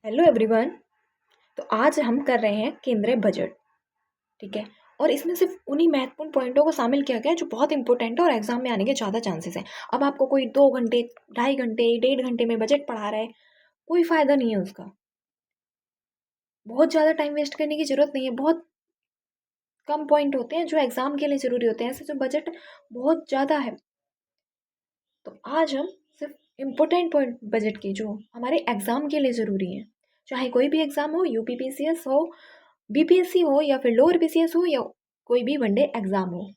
Hello everyone. तो आज हम कर रहे हैं केंद्रीय बजट। ठीक है। और इसमें सिर्फ उन्हीं महत्वपूर्ण पॉइंटों को शामिल किया गया है जो बहुत इंपॉर्टेंट है और एग्जाम में आने के ज़्यादा चांसेस हैं। अब आपको कोई 2 घंटे, 2.5 घंटे, 1.5 घंटे में बजट पढ़ा रहा है, कोई फ़ायदा नहीं है उसका। बहुत ज़्यादा टाइम वेस्ट करने की ज़रूरत नहीं है। बहुत कम पॉइंट होते हैं जो एग्ज़ाम के लिए ज़रूरी होते हैं, ऐसे जो बजट बहुत ज़्यादा है। तो आज हम सिर्फ इम्पोर्टेंट पॉइंट बजट की जो हमारे एग्ज़ाम के लिए ज़रूरी हैं, चाहे कोई भी एग्ज़ाम हो, यूपीपीसीएस हो, बीपीएससी हो या फिर लोअर बीसीएस हो या कोई भी वनडे एग्ज़ाम हो।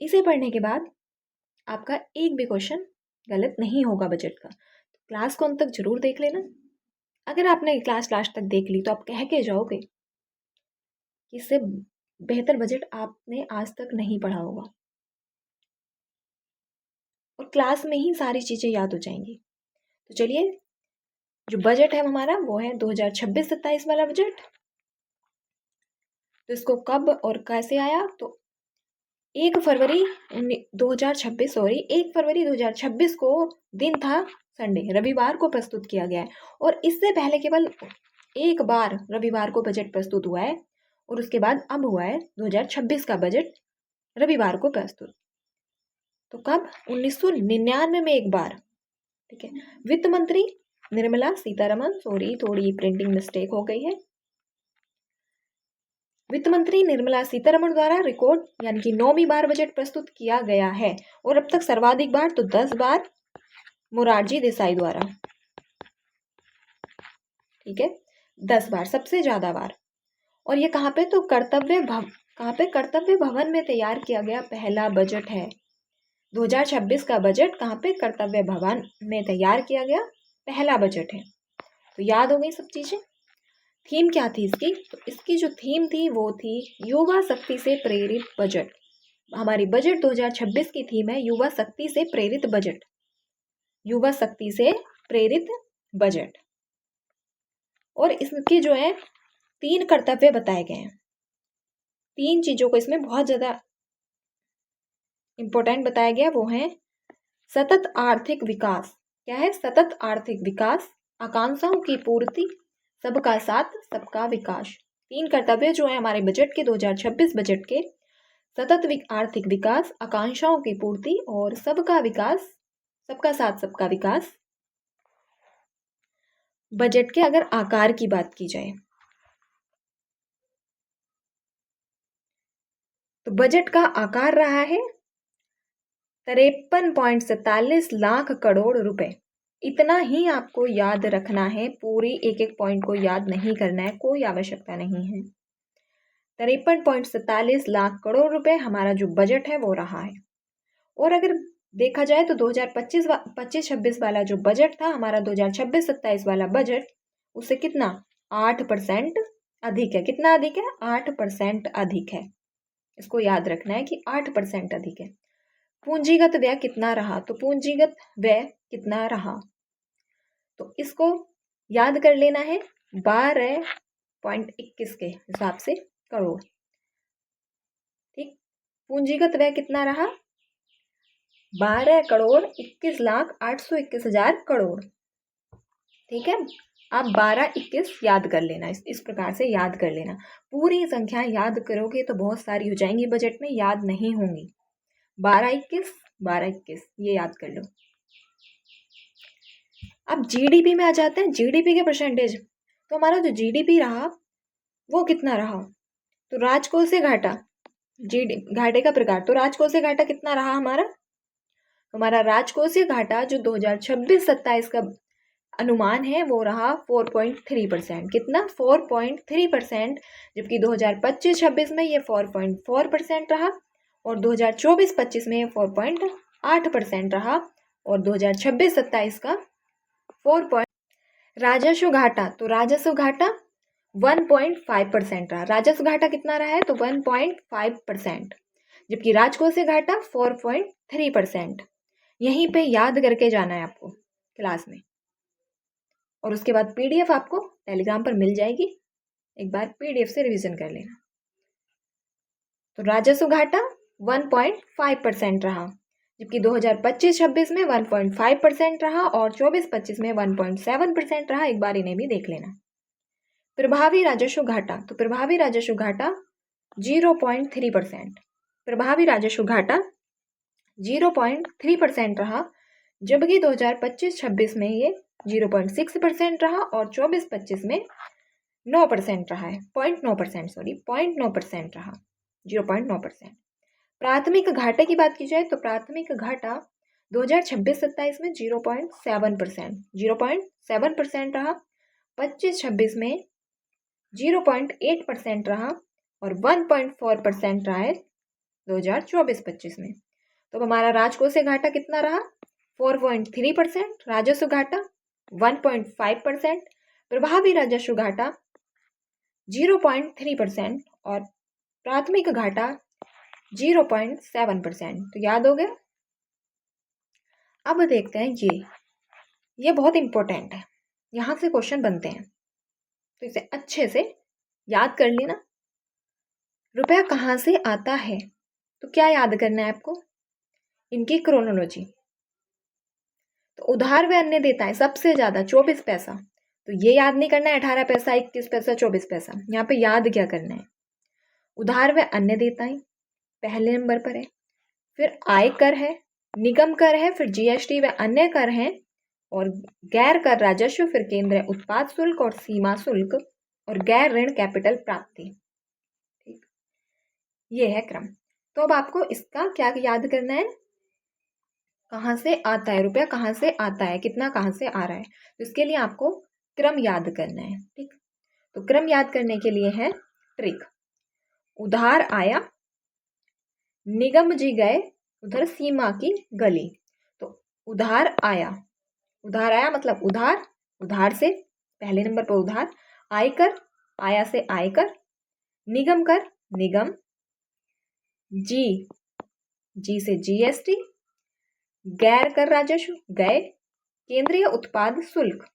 इसे पढ़ने के बाद आपका एक भी क्वेश्चन गलत नहीं होगा बजट का। क्लास को अंत तक जरूर देख लेना। अगर आपने क्लास लास्ट तक देख ली तो आप कह के जाओगे कि इससे बेहतर बजट आपने आज तक नहीं पढ़ा होगा और क्लास में ही सारी चीज़ें याद हो जाएंगी। तो चलिए, जो बजट है हमारा वो है 2026-27 वाला बजट। तो इसको कब और कैसे आया, तो 1 फरवरी 2026 को संडे, रविवार को प्रस्तुत किया गया है। और इससे पहले केवल एक बार रविवार को बजट प्रस्तुत हुआ है और उसके बाद अब हुआ है 2026 का बजट रविवार को प्रस्तुत। तो कब? 1999 में एक बार। ठीक है। वित्त मंत्री निर्मला सीतारमण, सॉरी थोड़ी प्रिंटिंग मिस्टेक हो गई है, वित्त मंत्री निर्मला सीतारमण द्वारा रिकॉर्ड यानी कि 9वीं बार बजट प्रस्तुत किया गया है। और अब तक सर्वाधिक बार तो 10 बार मोरारजी देसाई द्वारा। ठीक है, 10 बार सबसे ज्यादा बार। और ये कहाँ पे? तो कर्तव्य भवन में तैयार किया गया पहला बजट है। 2026 का बजट कहाँ पे? कर्तव्य भवन में तैयार किया गया पहला बजट है। तो याद हो गई सब चीजें। थीम क्या थी इसकी? तो इसकी जो थीम थी वो थी युवा शक्ति से प्रेरित बजट। हमारी बजट 2026 की थीम है युवा शक्ति से प्रेरित बजट। युवा शक्ति से प्रेरित बजट। और इसके जो है 3 कर्तव्य बताए गए हैं। 3 चीजों को इसमें बहुत ज्यादा इंपॉर्टेंट बताया गया, वो है सतत आर्थिक विकास। क्या है? सतत आर्थिक विकास, आकांक्षाओं की पूर्ति, सबका साथ सबका विकास। 3 कर्तव्य जो है हमारे बजट के 2026 बजट के, सतत आर्थिक विकास, आकांक्षाओं की पूर्ति और सबका विकास, सबका साथ सबका विकास। बजट के अगर आकार की बात की जाए तो बजट का आकार रहा है 53.47 लाख करोड़ रुपए। इतना ही आपको याद रखना है, पूरी एक एक पॉइंट को याद नहीं करना है, कोई आवश्यकता नहीं है। 53.47 लाख करोड़ रुपए हमारा जो बजट है वो रहा है। और अगर देखा जाए तो 2025-26 वाला जो बजट था हमारा, 2026-27 वाला बजट, उससे कितना 8% अधिक है। कितना अधिक है? 8% अधिक है। इसको याद रखना है कि 8% अधिक है। पूंजीगत व्यय कितना रहा? तो पूंजीगत व्यय कितना रहा, तो इसको याद कर लेना है 12.21 के हिसाब से करोड़। ठीक, पूंजीगत व्यय कितना रहा? 12,21,08,21,000 करोड़। ठीक है, आप 12-21 याद कर लेना, इस प्रकार से याद कर लेना। पूरी संख्या याद करोगे तो बहुत सारी हो जाएंगी, बजट में याद नहीं होंगी। 12-21 ये याद कर लो। अब जीडीपी में आ जाते हैं। जीडीपी के परसेंटेज, तो हमारा जो जीडीपी रहा वो कितना रहा? तो राजकोषीय घाटा, जीडी घाटे का प्रकार, तो राजकोषीय घाटा कितना रहा हमारा? हमारा राजकोषीय घाटा जो 2026-27 का अनुमान है वो रहा 4.3%। कितना? 4.3%। जबकि 2025-26 में ये 4.4% रहा और 2024-25 में 4.8% रहा और 2026-27 का 4. राजस्व घाटा, तो राजस्व घाटा 1.5% रहा। राजस्व घाटा कितना रहा है? तो 1.5%। जबकि राजकोषीय घाटा 4.3%। यहीं पे याद करके जाना है आपको क्लास में। और उसके बाद पीडीएफ आपको टेलीग्राम पर मिल जाएगी, एक बार पीडीएफ से रिवीजन कर लेना। तो राजस्व घाटा 1.5% रहा, जबकि 2025-26 में 1.5% रहा और 24-25 में 1.7% रहा। एक बार इन्हें भी देख लेना। प्रभावी राजस्व घाटा, तो प्रभावी राजस्व घाटा 0.3%, प्रभावी राजस्व घाटा 0.3% रहा, जबकि 2025-26 में ये 0.6% रहा और 24-25 में 9% रहा है, 0.9% रहा, 0.9%। प्राथमिक घाटे की बात की जाए तो प्राथमिक घाटा 2026-27 में 0.7% रहा, 25-26 में 0.8% रहा और 1.4% रहा है 2024-25 में। तो हमारा राजकोषीय घाटा कितना रहा? 4.3%, राजस्व घाटा 1.5%, प्रभावी राजस्व घाटा 0.3% और प्राथमिक घाटा 0.7%। तो याद हो गया। अब देखते हैं ये बहुत इंपॉर्टेंट है, यहाँ से क्वेश्चन बनते हैं, तो इसे अच्छे से याद कर लेना। रुपया कहाँ से आता है? तो क्या याद करना है आपको? इनकी क्रोनोलॉजी। तो उधार व अन्य देता है सबसे ज़्यादा 24 पैसा, तो ये याद नहीं करना है 18 पैसा, 21 पैसा, 24 पैसा। यहाँ पे याद क्या करना है? उधार व अन्य देता है पहले नंबर पर है, फिर आयकर है, निगम कर है, फिर जीएसटी व अन्य कर हैं और गैर कर राजस्व, फिर केंद्रीय उत्पाद शुल्क और सीमा शुल्क और गैर ऋण कैपिटल प्राप्ति। ठीक, ये है क्रम। तो अब आपको इसका क्या याद करना है? कहाँ से आता है रुपया, कहाँ से आता है, कितना कहाँ से आ रहा है, तो इसके लिए आपको क्रम याद करना है। ठीक, तो क्रम याद करने के लिए है ट्रिक। उधार आया, निगम जी गए, उधर सीमा की गली। तो उधार आया, उधार आया मतलब उधार, उधार से पहले नंबर पर उधार, आयकर, आया से आयकर, निगम कर, निगम, जी से जीएसटी, गैर कर राजस्व गए, केंद्रीय उत्पाद शुल्क,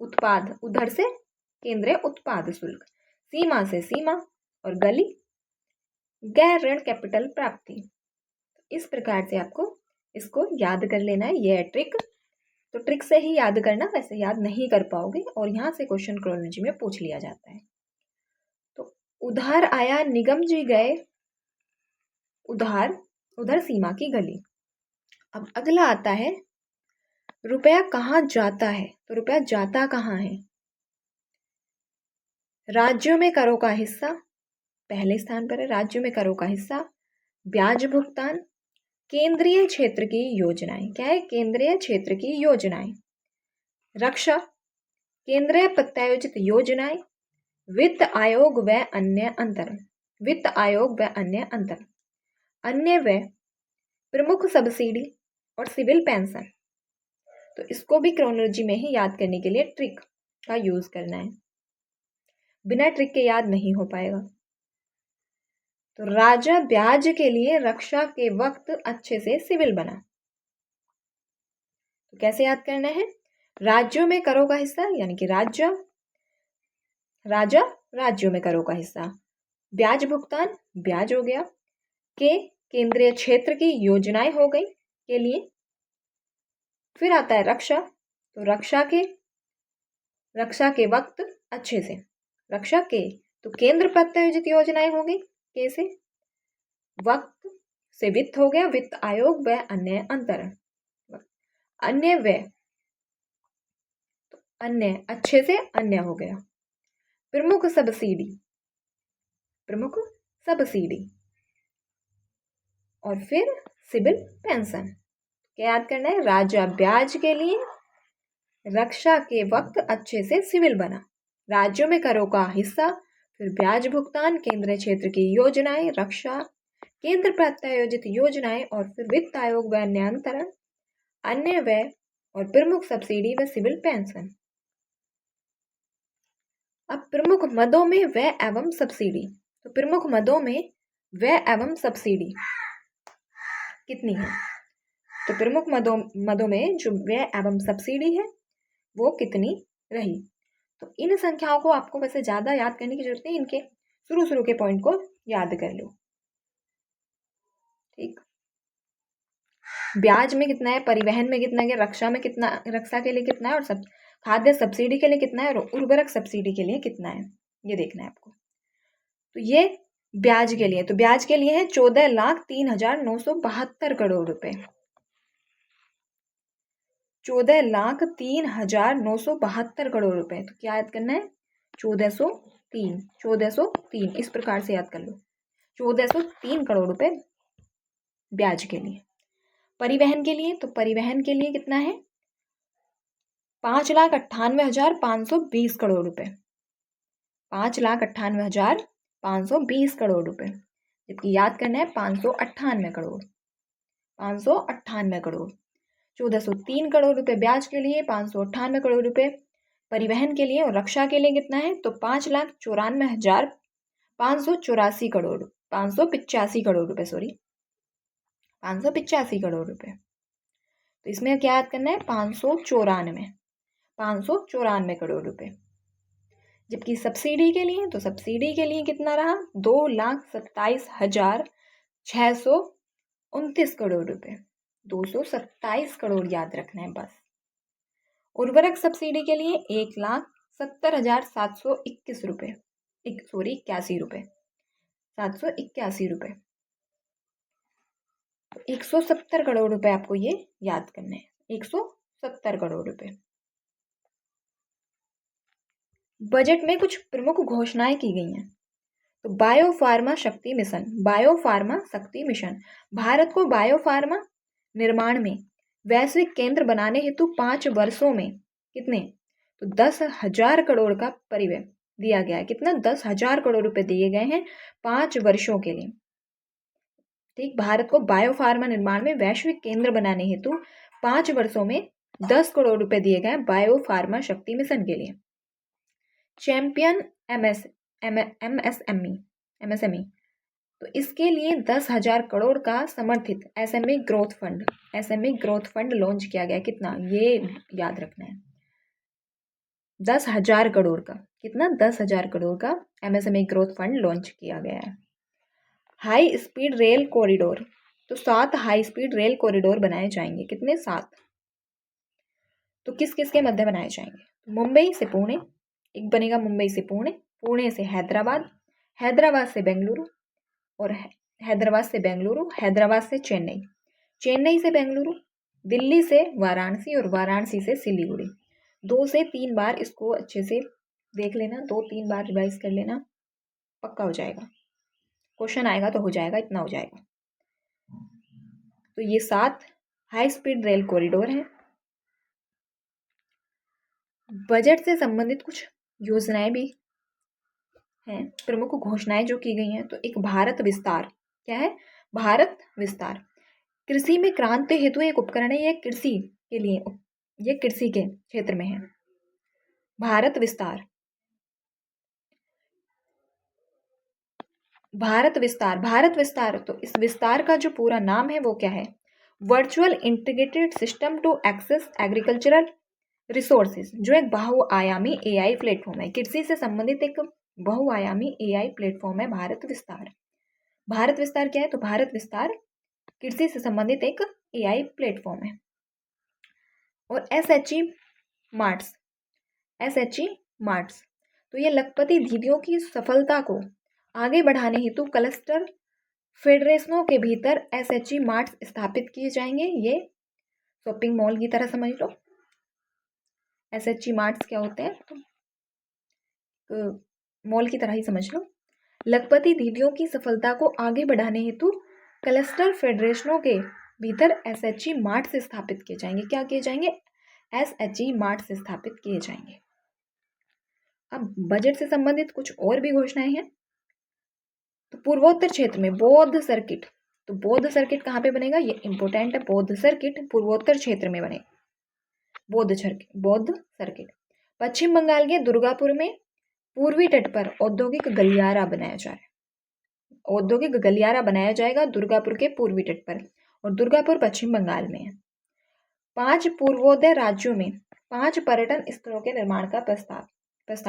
उत्पाद उधर से केंद्रीय उत्पाद शुल्क, सीमा से सीमा और गली गैर ऋण कैपिटल प्राप्ति। इस प्रकार से आपको इसको याद कर लेना है, ये है ट्रिक। तो ट्रिक से ही याद करना, वैसे याद नहीं कर पाओगे और यहाँ से क्वेश्चन क्रोनोलॉजी में पूछ लिया जाता है। तो उधार आया, निगम जी गए, उधार, उधर सीमा की गली। अब अगला आता है रुपया कहाँ जाता है। तो रुपया जाता कहाँ है? राज्यों में करों का हिस्सा पहले स्थान पर है, राज्यों में करों का हिस्सा, ब्याज भुगतान, केंद्रीय क्षेत्र की योजनाएं। क्या है? केंद्रीय क्षेत्र की योजनाएं, रक्षा, केंद्रीय प्रत्यायोजित योजनाएं, वित्त आयोग व अन्य अंतर, वित्त आयोग व अन्य अंतर, अन्य व प्रमुख सब्सिडी और सिविल पेंशन। तो इसको भी क्रोनोलॉजी में ही याद करने के लिए ट्रिक का यूज करना है, बिना ट्रिक के याद नहीं हो पाएगा। तो राजा ब्याज के लिए रक्षा के वक्त अच्छे से सिविल बना। तो कैसे याद करना है? राज्यों में करों का हिस्सा यानी कि राजा राज्यों में करों का हिस्सा, ब्याज भुगतान ब्याज हो गया, के केंद्रीय क्षेत्र की योजनाएं हो गई के लिए, फिर आता है रक्षा, तो रक्षा के वक्त अच्छे से, रक्षा के, तो केंद्र प्रायोजित योजनाएं हो गई, के से, वक्त से वित्त हो गया, वित्त आयोग व अन्य अंतर, अन्य व, तो अन्य अच्छे से अन्य हो गया, प्रमुख सब्सिडी, प्रमुख सब्सिडी और फिर सिविल पेंशन। क्या याद करना है? राजा ब्याज के लिए रक्षा के वक्त अच्छे से सिविल बना, राज्यों में करों का हिस्सा, फिर ब्याज भुगतान, केंद्रीय क्षेत्र की योजनाएं, रक्षा, केंद्र प्रायोजित योजनाएं और फिर वित्त आयोग व अन्य अंतरण, अन्य व्यय और प्रमुख सब्सिडी व सिविल पेंशन। अब प्रमुख मदों में व्यय एवं सब्सिडी। तो प्रमुख मदों में व्यय एवं सब्सिडी कितनी है? तो प्रमुख मदों में जो व्यय एवं सब्सिडी है वो कितनी रही? तो इन संख्याओं को आपको वैसे ज़्यादा याद करने की जरूरत नहीं, इनके शुरू के पॉइंट को याद कर लो। ठीक, ब्याज में कितना है, परिवहन में कितना है, रक्षा में कितना, रक्षा के लिए कितना है, और सब खाद्य सब्सिडी के लिए कितना है, और उर्वरक सब्सिडी के लिए कितना है, ये देखना है आपको। तो ये ब्याज के लिए, तो ब्याज के लिए है 14,03,972 रुपए, 14,03,972 करोड़ रुपए। तो क्या याद करना है, 1403 इस प्रकार से याद कर लो, 1403 करोड़ रुपए ब्याज के लिए। परिवहन के लिए, तो परिवहन के लिए कितना है, 5,98,520 करोड़ रुपए, 5,98,520 करोड़ रुपए। जबकि याद करना है 598 करोड़, 598 करोड़। 1403 करोड़ रुपए ब्याज के लिए, 598 करोड़ रुपए परिवहन के लिए, और रक्षा के लिए कितना है, तो 5,94,584 करोड़, 585 करोड़ रुपए, सॉरी 585 करोड़ रुपए। तो इसमें क्या याद करना है, 594 करोड़ रुपए। जबकि सब्सिडी के लिए, तो सब्सिडी के लिए कितना रहा, 2,27,629 करोड़ रुपए, 227 करोड़ याद रखना है बस। उर्वरक सब्सिडी के लिए 1,70,721 रुपए, 81 रुपए, 781 रुपए, 170 करोड़ रुपए आपको ये याद करने हैं, 170 करोड़ रुपए। बजट में कुछ प्रमुख घोषणाएं की गई हैं। तो बायोफार्मा शक्ति मिशन, बायोफार्मा शक्ति मिशन भारत को बायोफार्मा निर्माण में वैश्विक केंद्र बनाने हेतु 5 वर्षों में कितने, तो 10,000 करोड़ का परिव्यय दिया गया है। कितना, 10,000 करोड़ रुपए दिए गए हैं 5 वर्षों के लिए। ठीक, भारत को बायोफार्मा निर्माण में वैश्विक केंद्र बनाने हेतु 5 वर्षों में 10 करोड़ रुपए दिए गए बायोफार्मा शक्ति मिशन के लिए। चैंपियन एमएसएमई, तो इसके लिए 10,000 करोड़ का समर्थित एसएमई ग्रोथ फंड लॉन्च किया गया। कितना, ये याद रखना है, 10,000 करोड़ का, कितना, 10,000 करोड़ का एमएसएमई ग्रोथ फंड लॉन्च किया गया है। हाई स्पीड रेल कॉरिडोर, तो 7 हाई स्पीड रेल कॉरिडोर बनाए जाएंगे। कितने, 7। तो किस किस के मध्य बनाए जाएंगे, मुंबई से पुणे एक बनेगा, मुंबई से पुणे, पुणे से हैदराबाद, हैदराबाद से बेंगलुरु, और हैदराबाद से बेंगलुरु, हैदराबाद से चेन्नई, चेन्नई से बेंगलुरु, दिल्ली से वाराणसी, और वाराणसी से सिलीगुड़ी। 2 से 3 बार इसको अच्छे से देख लेना, 2-3 बार रिवाइज कर लेना, पक्का हो जाएगा, क्वेश्चन आएगा तो हो जाएगा, इतना हो जाएगा। तो ये 7 हाई स्पीड रेल कॉरिडोर हैं। बजट से संबंधित कुछ योजनाएं भी हैं, प्रमुख घोषणाएं जो की गई हैं। तो एक भारत विस्तार, क्या है, भारत विस्तार कृषि में क्रांति हेतु एक उपकरण है, ये कृषि के लिए, ये कृषि के क्षेत्र में है। भारत विस्तार, भारत विस्तार, भारत विस्तार, तो इस विस्तार का जो पूरा नाम है वो क्या है, virtual integrated system to access agricultural resources, जो एक बहुआयामी एआई प्लेटफॉर्म है, कृषि से संबंधित एक बहुआयामी एआई प्लेटफॉर्म है भारत विस्तार। भारत विस्तार क्या है, तो भारत विस्तार कृषि से संबंधित एक एआई प्लेटफॉर्म है। और एसएचई मार्ट्स, एसएचई मार्ट्स, तो ये लखपति दीदियों की सफलता को आगे बढ़ाने हेतु क्लस्टर फेडरेशनों के भीतर एसएचई मार्ट्स स्थापित किए जाएंगे। ये शॉपिंग मॉल की तरह समझ लो, एसएचई मार्ट्स क्या होते हैं, तो मॉल की तरह ही समझ लो। लखपति दीदियों की सफलता को आगे बढ़ाने हेतु क्लस्टर फेडरेशनों के भीतर एसएचई मार्ट्स स्थापित किए जाएंगे। क्या किए जाएंगे, एसएचई मार्ट्स स्थापित किए जाएंगे। अब बजट से संबंधित कुछ और भी घोषणाएं हैं। तो पूर्वोत्तर क्षेत्र में बौद्ध सर्किट, तो बौद्ध सर्किट कहाँ पे बनेगा, ये इंपोर्टेंट है, बौद्ध सर्किट पूर्वोत्तर क्षेत्र में बने, बौद्ध सर्किट। पश्चिम बंगाल के दुर्गापुर में पूर्वी तट पर औद्योगिक गलियारा बनाया जा रहा है, औद्योगिक गलियारा बनाया जाएगा दुर्गापुर के पूर्वी तट पर, और दुर्गापुर पश्चिम बंगाल में है। 5 पूर्वोदय राज्यों में 5 पर्यटन स्थलों के निर्माण का प्रस्ताव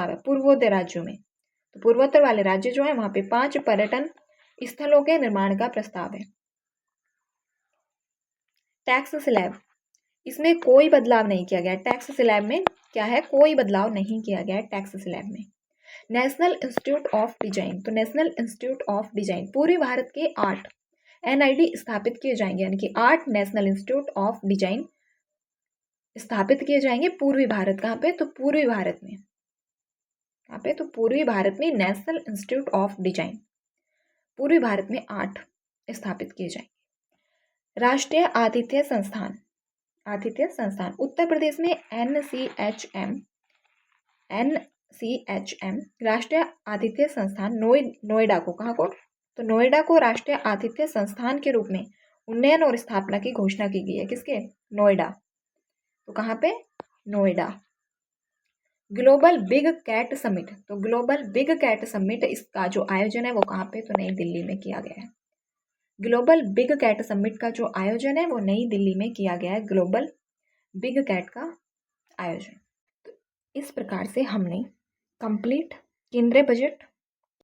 है, पूर्वोदय राज्यों में, तो पूर्वोत्तर वाले राज्य जो है वहां पे 5 पर्यटन स्थलों के निर्माण का प्रस्ताव है। टैक्स स्लैब, इसमें कोई बदलाव नहीं किया गया। टैक्स स्लैब में क्या है, कोई बदलाव नहीं किया गया है टैक्स स्लैब में। नेशनल इंस्टीट्यूट ऑफ डिजाइन, तो नेशनल इंस्टीट्यूट ऑफ डिजाइन पूरे भारत के 8 NID स्थापित किए जाएंगे, यानी कि 8 नेशनल इंस्टीट्यूट ऑफ डिजाइन स्थापित किए जाएंगे पूर्वी भारत। कहाँ पे, तो पूर्वी भारत में। कहाँ पे, तो पूर्वी भारत में नेशनल इंस्टीट्यूट ऑफ डिजाइन पूर्वी भारत में 8 स्थापित किए जाएंगे। राष्ट्रीय आतिथ्य संस्थान, आतिथ्य संस्थान उत्तर प्रदेश में NCHM राष्ट्रीय आतिथ्य संस्थान नोएडा को, कहाँ को, तो नोएडा को राष्ट्रीय आतिथ्य संस्थान के रूप में उन्नयन और स्थापना की घोषणा की गई है। किसके, नोएडा, तो कहाँ पे, Noida. Global big cat summit, तो ग्लोबल बिग कैट समिट इसका जो आयोजन है वो कहाँ पे, तो नई दिल्ली में किया गया है। ग्लोबल बिग कैट समिट का जो आयोजन है वो नई दिल्ली में किया गया है, ग्लोबल बिग कैट का आयोजन। तो इस प्रकार से हमने कंप्लीट केंद्रीय बजट